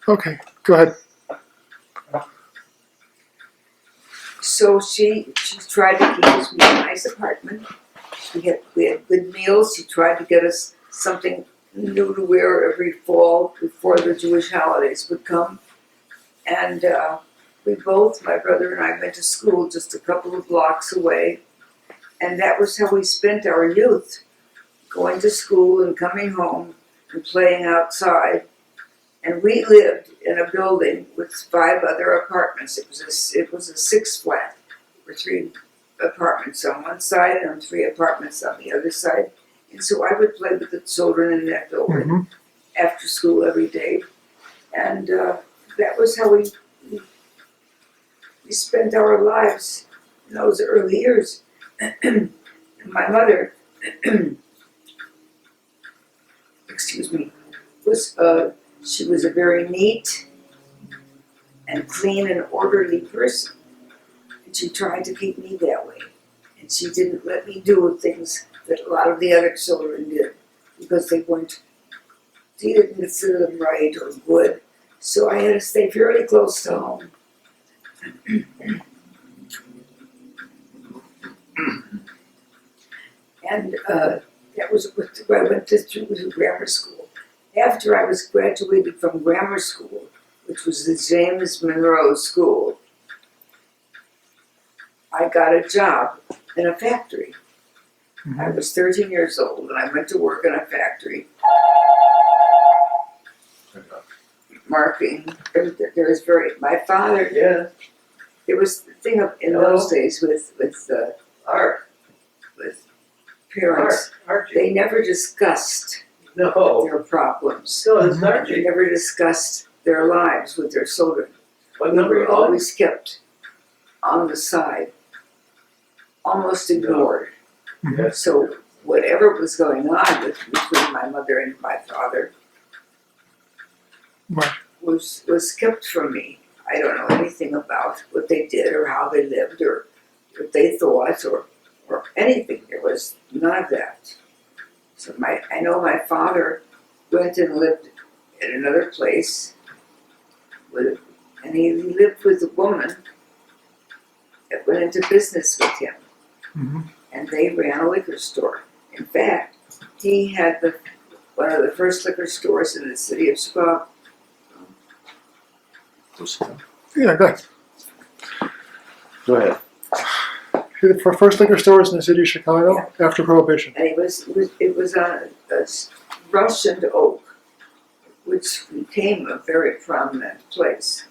Okay, go ahead. So she tried to keep us in a nice apartment. We had good meals. She tried to get us something new to wear every fall before the Jewish holidays would come. And we both, my brother and I, went to school just a couple of blocks away. And that was how we spent our youth, going to school and coming home and playing outside. And we lived in a building with 5 other apartments. It was a 6-flat. There were 3 apartments on one side and 3 apartments on the other side. And so I would play with the children in that building after school every day. And that was how we spent our lives in those early years. And my mother, excuse me, was she was a very neat and clean and orderly person. And she tried to keep me that way. And she didn't let me do things that a lot of the other children did because she didn't consider them right or good. So I had to stay fairly close to home. And that was where I went to grammar school. After I was graduated from grammar school, which was the James Monroe School, I got a job in a factory. I was 13 years old and I went to work in a factory. Marking. There was my father. Yeah. There was the thing in those days with Art. with parents. Archie. They never discussed No. their problems. No, it's They Archie. never discussed their lives with their children. What We number were are you on? always kept on the side, almost ignored. Yes. So whatever was going on between my mother and my father Right. was kept from me. I don't know anything about what they did or how they lived or what they thought or anything. There was none of that. So I know my father went and lived in another place and he lived with a woman that went into business with him. And they ran a liquor store. In fact, he had one of the first liquor stores in the city of Chicago. Yeah, go ahead. Go ahead. For first liquor stores in the city of Chicago after Prohibition. And it was on a Rush and Oak, which became a very prominent place.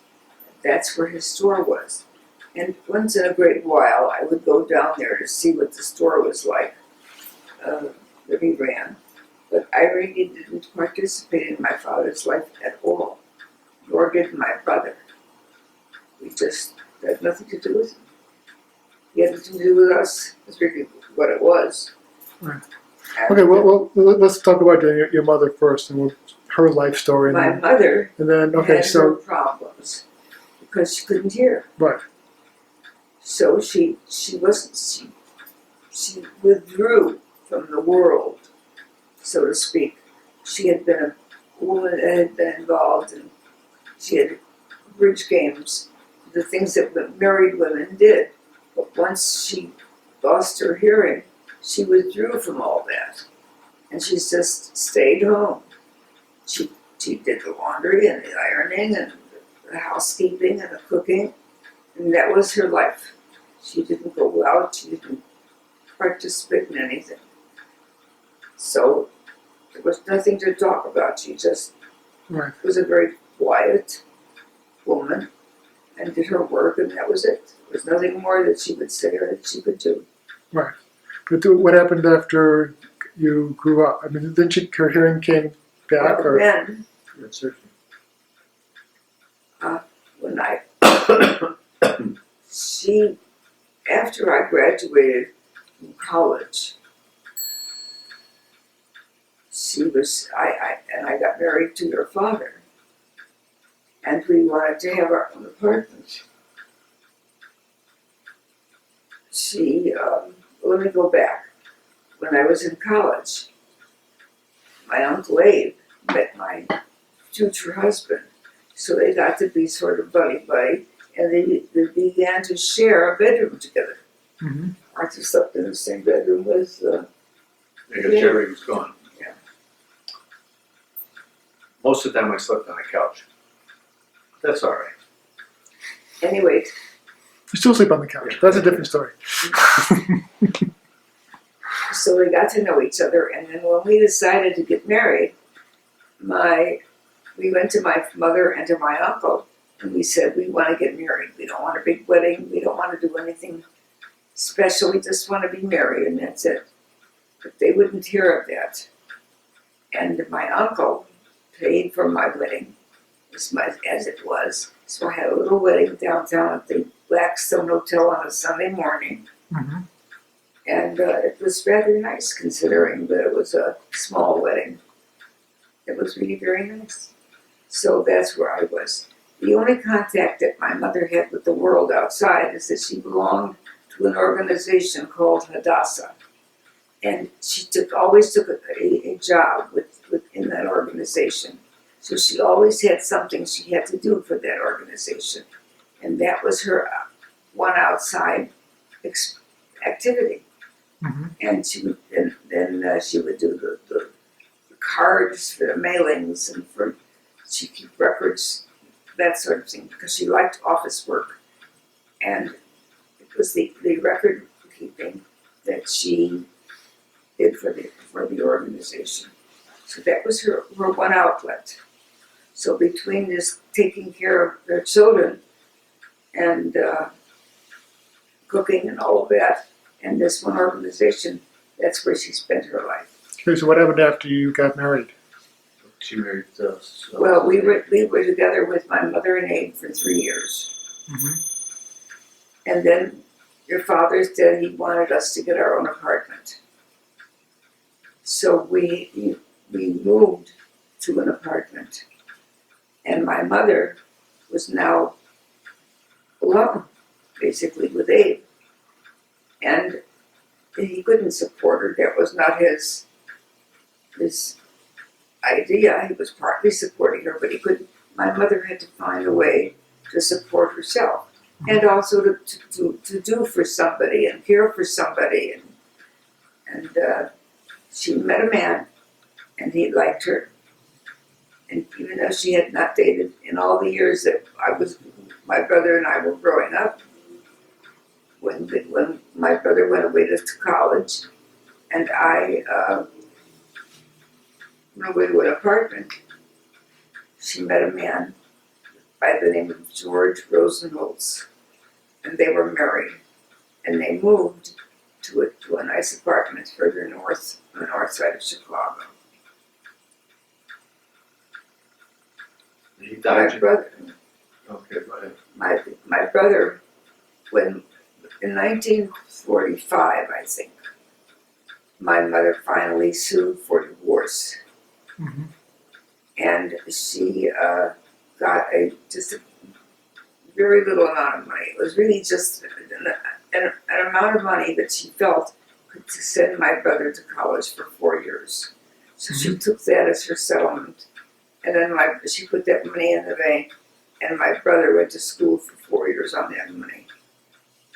That's where his store was. And once in a great while, I would go down there to see what the store was like that he ran. But I really didn't participate in my father's life at all, nor did my brother. We just had nothing to do with him. He had nothing to do with us. That's really what it was. Right. And Okay, well, let's talk about your mother first and her life story. my mother And then, okay, had her so, problems because she couldn't hear. right. So she withdrew from the world, so to speak. She had been a woman that had been involved in, she had bridge games, the things that married women did. But once she lost her hearing, she withdrew from all that. And she just stayed home. She did the laundry and the ironing and the housekeeping and the cooking. And that was her life. She didn't go out, she didn't participate in anything. So there was nothing to talk about. She just was a very quiet woman and did her work, and that was it. There was nothing more that she would say or that she could do. Right. But what happened after you grew up? I mean, then her hearing came back? Well, Or then, when after I graduated from college, I got married to her father, and we wanted to have our own apartment. Let me go back. When I was in college, my Uncle Abe met my future husband. So they got to be sort of buddy-buddy, and they began to share a bedroom together. Mm-hmm. Arthur slept in the same bedroom with, Because Jerry was gone. Yeah. Most of the time I slept on a couch. That's all right. anyway, You still sleep on the couch. That's a different story. so they got to know each other, and then when we decided to get married, we went to my mother and to my uncle, and we said, we want to get married. We don't want a big wedding. We don't want to do anything special. We just want to be married, and that's it. But they wouldn't hear of that. And my uncle paid for my wedding, as much as it was. So I had a little wedding downtown at the Blackstone Hotel on a Sunday morning. Mm-hmm. And it was rather nice considering that it was a small wedding. It was really very nice. So that's where I was. The only contact that my mother had with the world outside is that she belonged to an organization called Hadassah. And she always took a job within that organization. So she always had something she had to do for that organization. And that was her one outside activity. Mm-hmm. And she would, then she would do the cards for the mailings, and she'd keep records, that sort of thing, because she liked office work. And it was the record keeping that she did for the organization. So that was her one outlet. So between this taking care of their children and cooking and all of that, and this one organization, that's where she spent her life. Okay, so what happened after you got married? She married us. Well, we were together with my mother and Abe for 3 years. Mm-hmm. And then your father said he wanted us to get our own apartment. So we moved to an apartment. And my mother was now alone, basically, with Abe. And he couldn't support her. That was not his idea. He was partly supporting her, but he couldn't. My mother had to find a way to support herself, and also to do for somebody and care for somebody. And she met a man, and he liked her. And even though she had not dated in all the years that my brother and I were growing up, when my brother went away to college, and I went away to an apartment, she met a man by the name of George Rosenholtz, and they were married, and they moved to a nice apartment further north, on the north side of Chicago. He My died. brother, Okay, go ahead. my brother, when in 1945, I think, my mother finally sued for divorce. Mm-hmm. And she got just a very little amount of money. It was really just an amount of money that she felt could send my brother to college for 4 years. So she took that as her settlement. And then she put that money in the bank, and my brother went to school for 4 years on that money.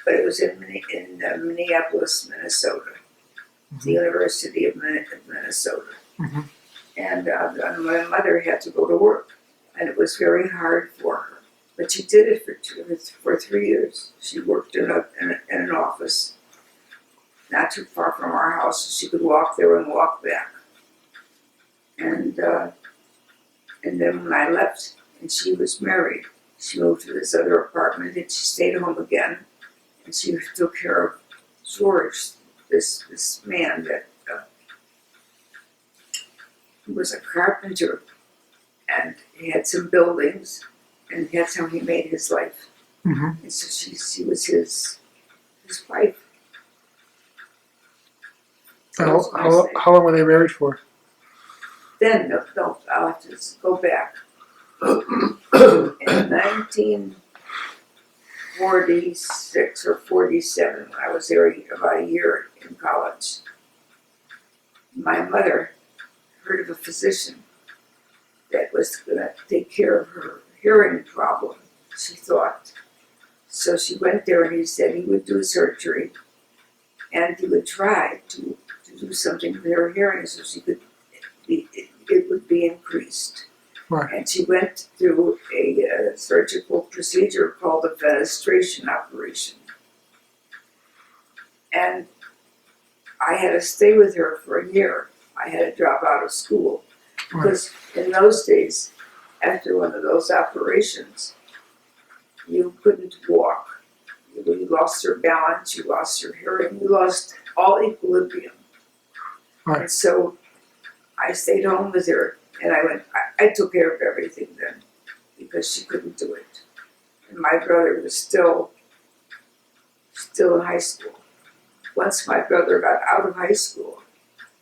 But it was in Minneapolis, Minnesota, the University of Minnesota. Mm-hmm. And my mother had to go to work, and it was very hard for her. But she did it for 3 years. She worked in an office not too far from our house, so she could walk there and walk back. And then when I left and she was married, she moved to this other apartment, and she stayed home again, and she took care of George, this man that he was a carpenter, and he had some buildings, and that's how he made his life. Mm-hmm. And so she was his wife. How long were they married for? Then, no, I'll have to go back. In 1946 or 47, when I was there about a year in college, my mother heard of a physician that was going to take care of hearing problem, she thought. So she went there and he said he would do surgery and he would try to do something with her hearing so she could it would be increased. Right. And she went through a surgical procedure called a fenestration operation. And I had to stay with her for a year. I had to drop out of school. Because in those days, after one of those operations, you couldn't walk. You lost your balance, you lost your hearing, you lost all equilibrium. Right. And so I stayed home with her, and I took care of everything then, because she couldn't do it. And my brother was still in high school. Once my brother got out of high school,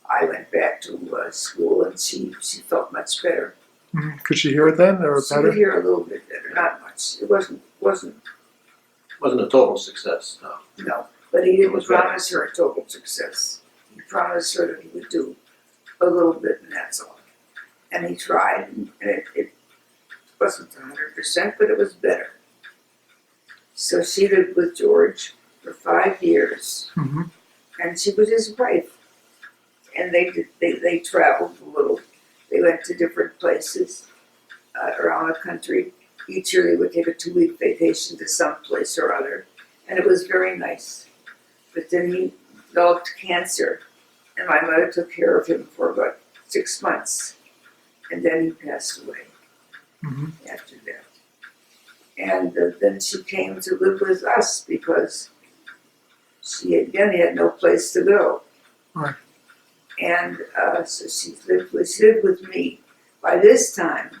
I went back to school, and she felt much better. Mm-hmm. Could she hear it then, or She better? could hear a little bit better, not much. It wasn't Wasn't a total success, no. no. But he It was didn't better. promise her a total success. He promised her that he would do a little bit, and that's all. And he tried, and it wasn't 100%, but it was better. So she lived with George for 5 years, Mm-hmm. and she was his wife. And they traveled a little. They went to different places around the country. Each year they would take a 2-week vacation to some place or other, and it was very nice. But then he developed cancer, and my mother took care of him for about 6 months, and then he passed away. Mm-hmm. After that. And then she came to live with us because she again had no place to go. Right. And so she lived with me. By this time,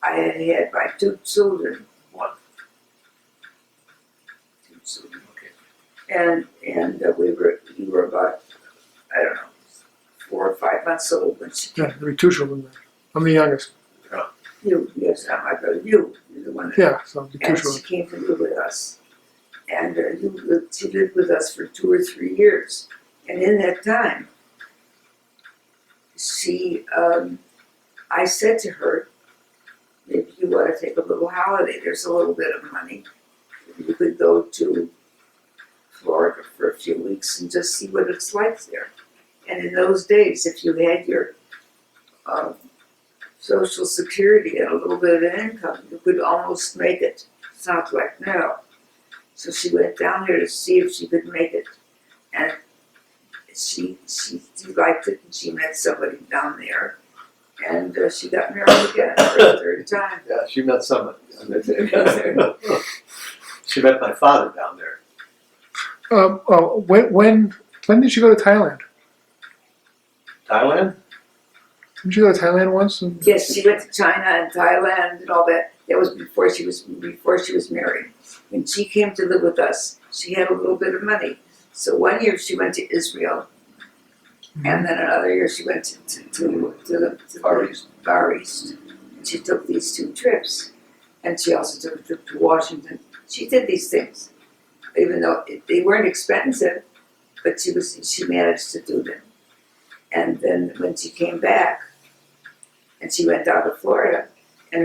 I had my 2 children. Two children. Okay. And we were about, I don't know, 4 or 5 months old when she came. Yeah, there were 2 children there. I'm the youngest. Yes, not my brother. You're the one that. Yeah, so the 2 And she children. came to live with us. And she lived with us for 2 or 3 years. And in that time, I said to her, maybe you want to take a little holiday. There's a little bit of money. You could go to Florida for a few weeks and just see what it's like there. And in those days, if you had your Social Security and a little bit of income, you could almost make it. It's not like now. So she went down there to see if she could make it. And she liked it, and she met somebody down there. And she got married again for a 3rd time. Yeah, she met somebody. She met my father down there. When did you go to Thailand? Thailand? Didn't you go to Thailand once? Yes, she went to China and Thailand and all that. That was before she was married. When she came to live with us, she had a little bit of money. So one year she went to Israel, and then another year she went to the Far East. And she took these 2 trips, and she also took a trip to Washington. She did these things, even though they weren't expensive, but she managed to do them. And then when she came back, and she went down to Florida, and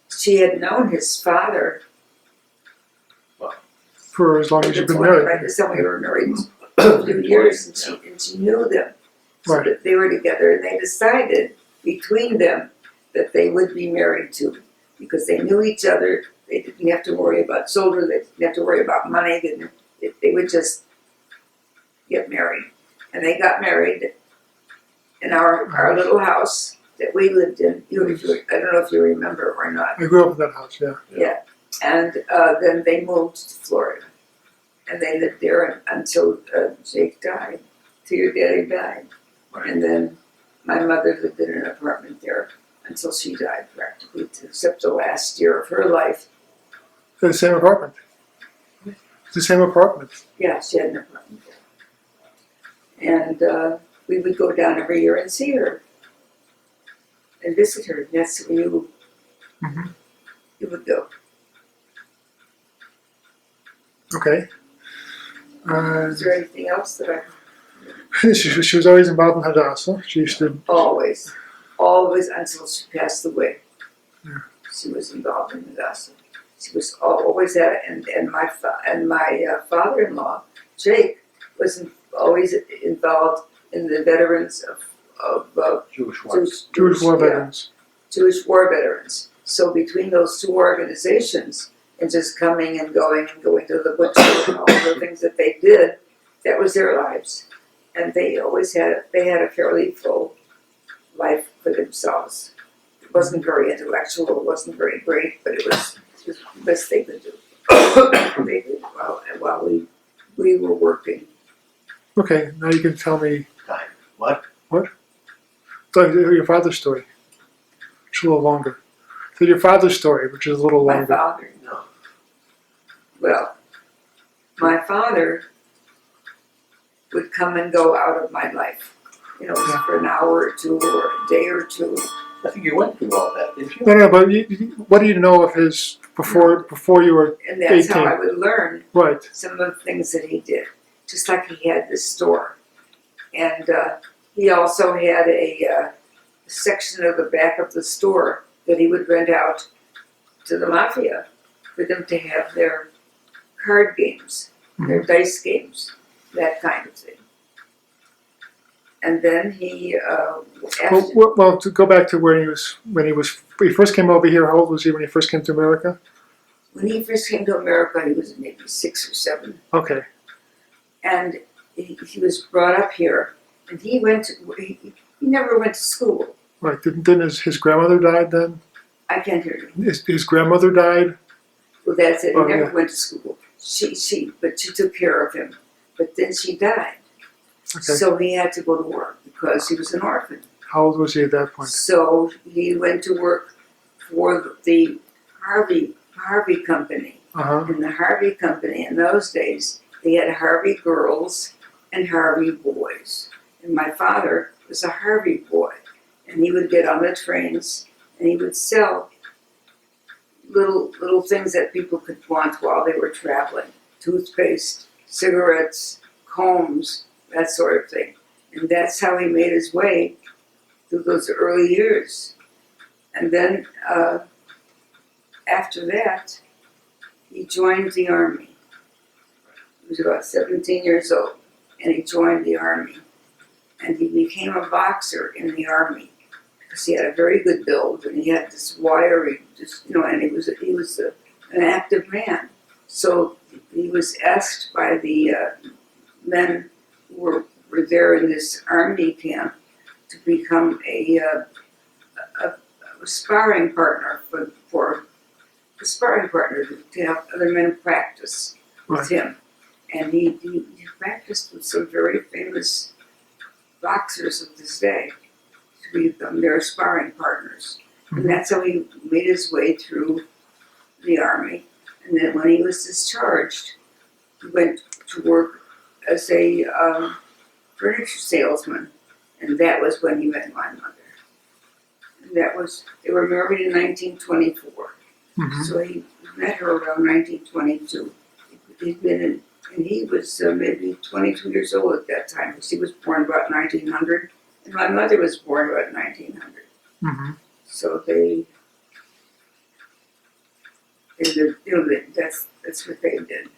she had known his father For as long as for you've been 20, married. right? This time we were married a few years, and she knew them. So Right. that they were together, and they decided between them that they would be married too, because they knew each other. They didn't have to worry about children. They didn't have to worry about money. They would just get married, and they got married in our little house that we lived in. I don't know if you remember or not. I grew up in that house, yeah. Yeah, and then they moved to Florida, and they lived there until Jake died, till your daddy died. Right. And then my mother lived in an apartment there until she died, practically, except the last year of her life. The same apartment. It's the same apartment. Yeah, she had an apartment there. And we would go down every year and see her and visit her. And that's when you would go. Okay. Is there anything else that I... She was always involved in Hadassah. She used to. Always until she passed away. Yeah. she was involved in the gossip. She was always at it, and my father-in-law, Jake, was always involved in the veterans of Jewish ones. Jewish war yeah, veterans. Jewish war veterans. So between those two organizations, and just coming and going to the butcher and all the things that they did, that was their lives. And they always had a fairly full life for themselves. It wasn't very intellectual, it wasn't very great, but it was the best they could do. They did while we were working. Okay, now you can tell me Time. What? your father's story. It's a little longer. So your father's story, which is a little My longer. father, No. well, my father would come and go out of my life, Yeah. for an hour or two or a day or two. I think you went through all that, didn't you? No, but what do you know of his before you were And that's how 18? I would learn Right? some of the things that he did. Just like he had this store. And he also had a section of the back of the store that he would rent out to the mafia for them to have their card games, their dice games, that kind of thing. And then he, after, Well, to go back to when he first came over here. How old was he when he first came to America? when he first came to America, he was maybe 6 or 7. Okay. And he was brought up here, and he never went to school. Right. Didn't his grandmother died then? I can't hear you. His grandmother died. Well, that's it. He Oh, never yeah. went to school. But she took care of him. But then she died. Okay. So he had to go to work because he was an orphan. How old was he at that point? So he went to work for the Harvey Company. Uh-huh. And the Harvey Company in those days, they had Harvey girls and Harvey boys. And my father was a Harvey boy. And he would get on the trains and he would sell little things that people could want while they were traveling. Toothpaste, cigarettes, combs, that sort of thing. And that's how he made his way through those early years. And then after that, he joined the Army. He was about 17 years old, and he joined the Army. And he became a boxer in the Army because he had a very good build, and he had this wiry, and he was an active man. So he was asked by the men who were there in this Army camp to become a sparring partner for a sparring partner to have other men practice with him. And he practiced with some very famous boxers of this day to become their sparring partners. And that's how he made his way through the Army. And then when he was discharged, he went to work as a furniture salesman. And that was when he met my mother. And they were married in 1924. Mm-hmm. So he met her around 1922. And he was maybe 22 years old at that time, because he was born about 1900, and my mother was born about 1900. Mm-hmm. So that's what they did.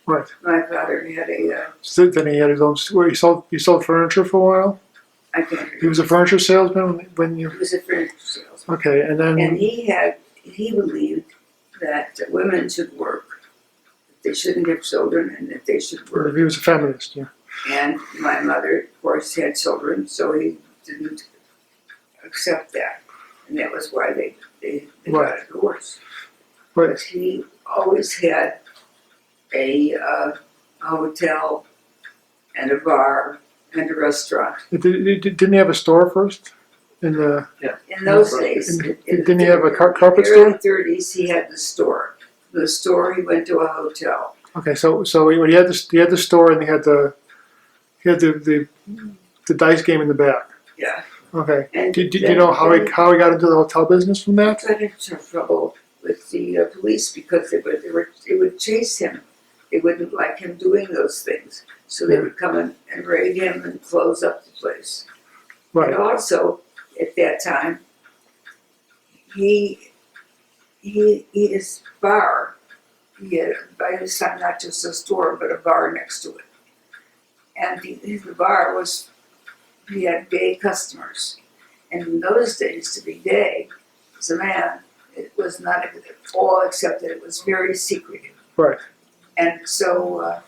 Right. My father had a, So then he had his own store. He sold furniture for a while. I can't remember. He was a furniture salesman when you. He was a furniture salesman. Okay, and then. And he believed that women should work, that they shouldn't have children, and that they should work. He was a feminist, yeah. And my mother, of course, had children, so he didn't accept that. And that was why they got a divorce. Right. But he always had a hotel and a bar and a restaurant. Didn't he have a store first? In those days, didn't he have a carpet in the store? early 30s, he had the store. From the store, he went to a hotel. Okay, so when he had the store and he had the dice game in the back. Yeah. Okay. And Did you know how he got into the hotel business from that? He got into trouble with the police because they would chase him. They wouldn't like him doing those things, so they would come and raid him and close up the place. Right. And also, at that time, he his bar, he had by this time not just a store but a bar next to it. And the bar was, he had gay customers. And in those days, to be gay as a man, it was not at all accepted. It was very secretive. Right. And so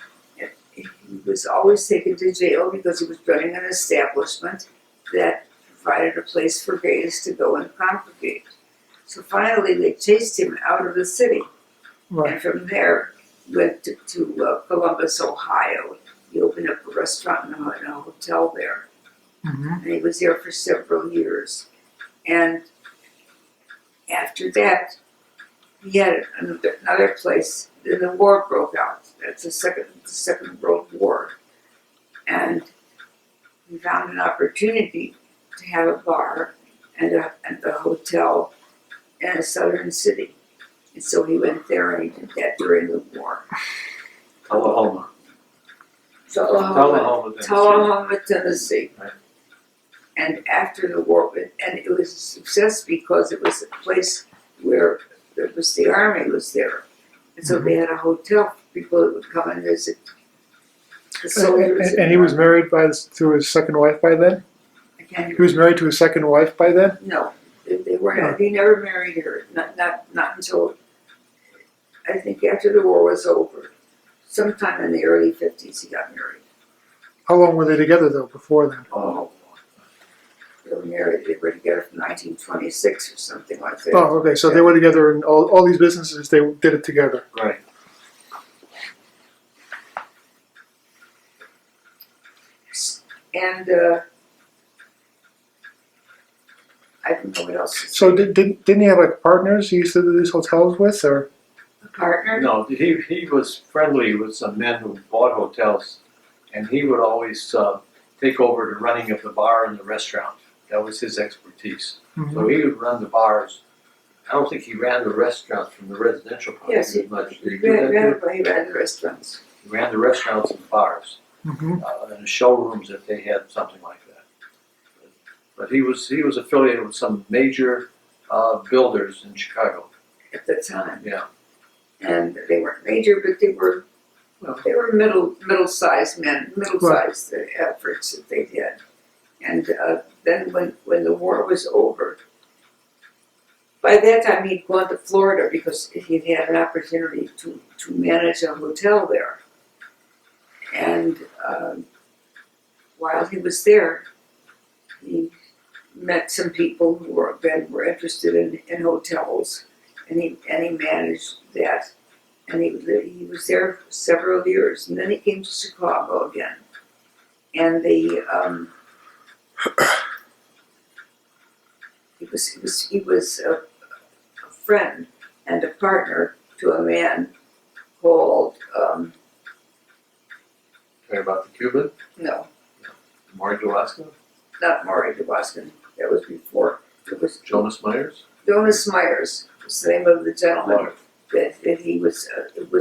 he was always taken to jail because he was running an establishment that provided a place for gays to go and congregate. So finally, they chased him out of the city. Right. And from there, went to Columbus, Ohio. He opened up a restaurant and a hotel there. Mm-hmm. And he was there for several years. And after that, he had another place. Then the war broke out. That's the Second World War. And he found an opportunity to have a bar and a hotel in a southern city. And so he went there and he did that during the war. Tullahoma. Tullahoma, Tennessee. Right. And after the war, and it was a success because it was a place where there was the army was there. And so they had a hotel for people that would come and visit the soldiers. And he was married to his second wife by then? He He was married to his second wife by then? No, they were not. He never married her. Not until I think after the war was over. Sometime in the early 50s, he got married. How long were they together though before then? Oh, they were married. They were together from 1926 or something like that. Oh, okay. So they were together in all these businesses. They did it together. Right. And I don't know what else. So didn't he have like partners he used to do these hotels with, or? A partner? No, he was friendly with some men who bought hotels, and he would always take over the running of the bar and the restaurant. That was his expertise. Mm-hmm. So he would run the bars. I don't think he ran the restaurants from the residential point Yes, as much. Did he do that too? ran the restaurants. He ran the restaurants and bars, Mm-hmm. and the showrooms if they had something like that. But he was affiliated with some major builders in Chicago. At the time. Yeah. And they weren't major, but they were middle-sized men, middle-sized efforts that they did. And then when the war was over, by that time he'd gone to Florida because he'd had an opportunity to manage a hotel there. And while he was there, he met some people who were interested in hotels, and he managed that. And he was there for several years, and then he came to Chicago again. And he was a friend and a partner to a man called Care about the Cuban? no, Maury Alaska? not Maury DeWaskin. That was before. It was Jonas Myers? Jonas Myers was the name of the gentleman. That he was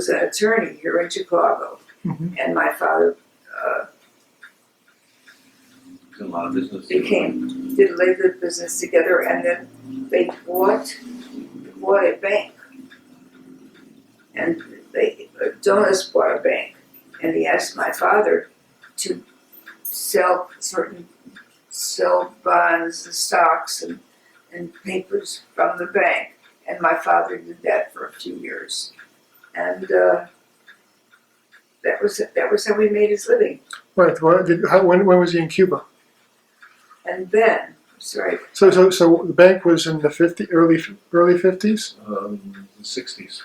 an attorney here in Chicago, Mm-hmm. and my father He's in a lot of business. did labor business together, and then they bought a bank, and Jonas bought a bank, and he asked my father to sell bonds and stocks and papers from the bank. And my father did that for a few years, and that was how he made his living. Right. When was he in Cuba? And then, sorry, So the bank was in the early 50s. The 60s.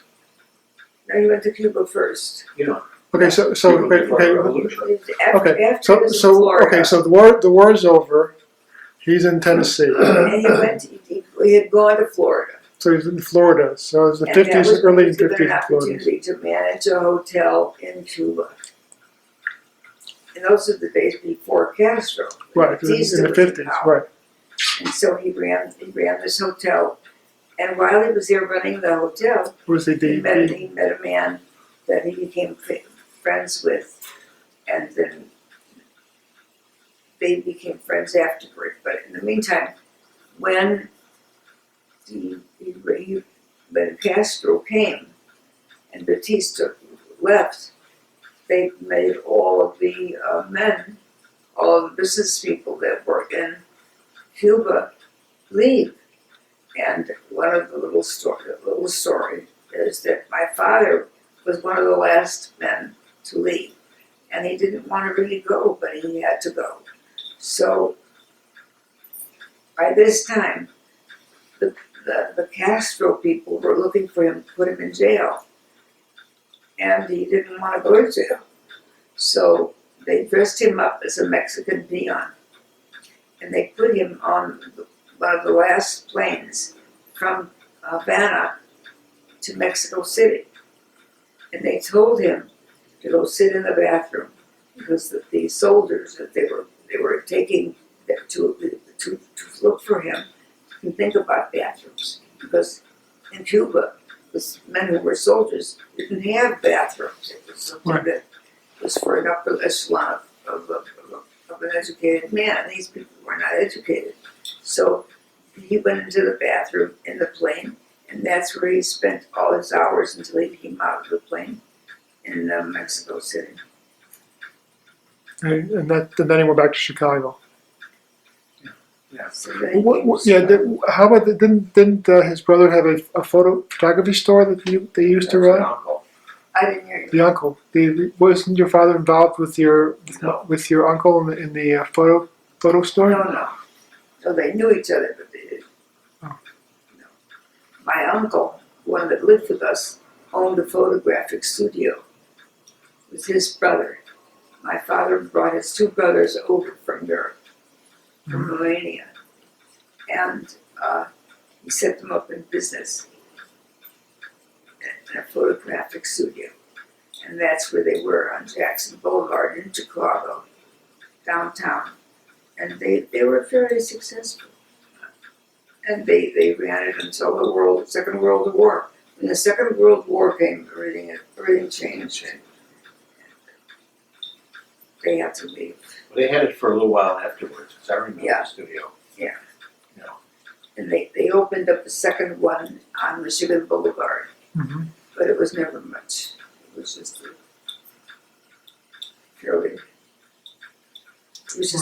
no, he went to Cuba first. Yeah. Okay. Revolution. Okay. After he was in So Florida, so the war is over. He's in Tennessee. and he had gone to Florida. So he's in Florida. So it was the And that 50s, was early when he was given 50s an in Florida. opportunity to manage a hotel in Cuba. And those are the days before Castro. Right. In Batista the was in 50s. power. Right. And so he ran this hotel. And while he was there running the hotel, Was he he met a man that he became friends with, and then they became friends afterward. But in the meantime, when when Castro came and Batista left, they made all of the men, all of the business people that were in Cuba leave. And one of the little story is that my father was one of the last men to leave. And he didn't want to really go, but he had to go. So by this time, the Castro people were looking for him to put him in jail. And he didn't want to go to jail. So they dressed him up as a Mexican peon. And they put him on one of the last planes from Havana to Mexico City. And they told him to go sit in the bathroom because the soldiers that they were taking to look for him and think about bathrooms, because in Cuba, the men who were soldiers didn't have bathrooms. It was something Right. that was for an upper echelon of an educated man. These people were not educated. So he went into the bathroom in the plane, and that's where he spent all his hours until he came out of the plane in Mexico City. And then he went back to Chicago. So then he How about didn't his brother have a photography store that they used to That's an run? uncle. I didn't hear you. The uncle. Wasn't your father involved with your No. uncle in the photo store? No. So they knew each other, but they didn't. Oh. No. My uncle, one that lived with us, owned a photographic studio with his brother. My father brought his two brothers over from Europe, from Romania, and he set them up in business in a photographic studio. And that's where they were, on Jackson Boulevard in Chicago, downtown. And they were fairly successful. And they ran it until the Second World War. When the Second World War came, everything changed, and they had to leave. They had it for a little while afterwards, because I remember Yeah. the studio. Yeah. You know, And they opened up the second one on Michigan Boulevard, Mm-hmm. but it was never much. It was just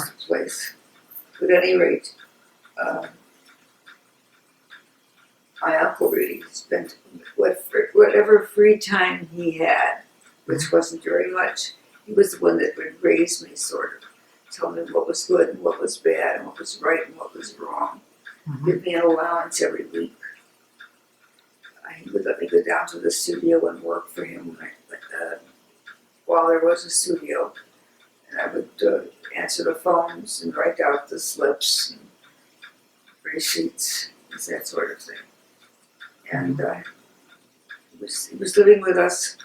a place. But at any rate, my uncle really spent whatever free time he had, which wasn't very much. He was the one that would raise me, sort of, tell me what was good and what was bad and what was right and what was wrong. Mhm. Give me an allowance every week. He would let me go down to the studio and work for him while there was a studio. And I would answer the phones and write out the slips and receipts, that sort of thing. And he was living with us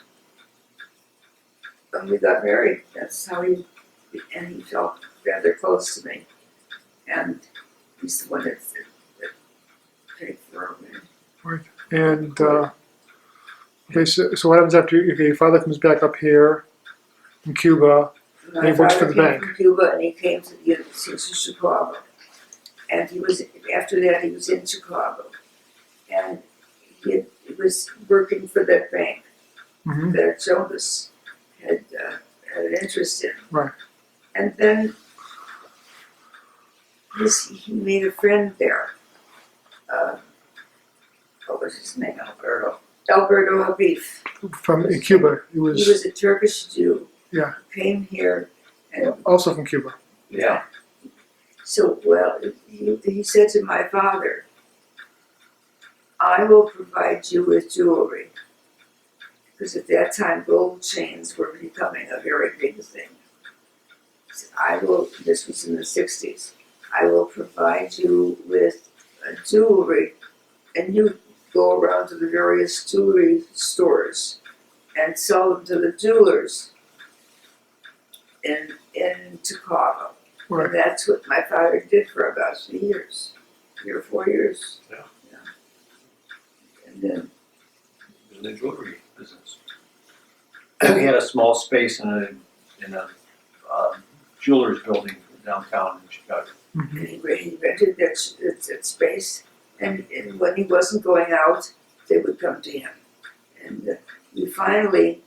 when we got married. That's how he felt rather close to me. And he's the one that paid for me. And okay, so what happens after your father comes back up here in Cuba? My he works for father the came bank. from Cuba, and he came to the University of Chicago. And after that he was in Chicago. And he was working for that bank Mm-hmm. that Jonas had an interest in. Right. And then he made a friend there. What was his name? Alberto Habif. From in Cuba, he He was was a Turkish Jew. Yeah. Who came here and also from Cuba. yeah. so, well, he said to my father, I will provide you with jewelry. Because at that time, gold chains were becoming a very big thing. He said, this was in the 60s, I will provide you with jewelry, and you go around to the various jewelry stores and sell them to the jewelers in Chicago. Right. And that's what my father did for about 3 or 4 years. Yeah. And then, In the jewelry business. We had a small space in a jeweler's building downtown in Chicago. Mm-hmm. and he rented that space, and when he wasn't going out, they would come to him. And we finally,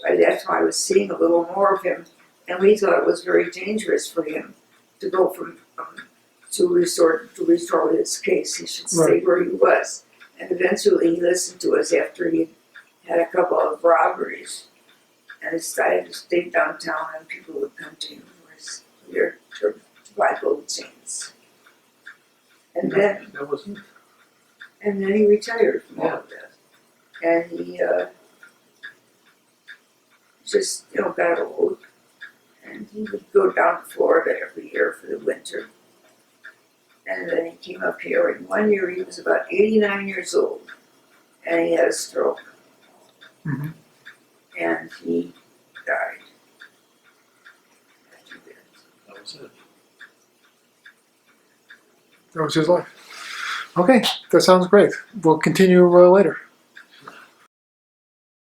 by that time I was seeing a little more of him, and we thought it was very dangerous for him to go from to restore his case. He should stay Right. where he was. And eventually he listened to us after he had a couple of robberies, and decided to stay downtown, and people would come to him here to buy gold chains. And then That was he retired from all Yeah. of that. And he just, got old. And he would go down to Florida every year for the winter. And then he came up here, and one year he was about 89 years old, and he had a stroke. Mhm. And he died. After that. that was it. That was his life. Okay, that sounds great. We'll continue later.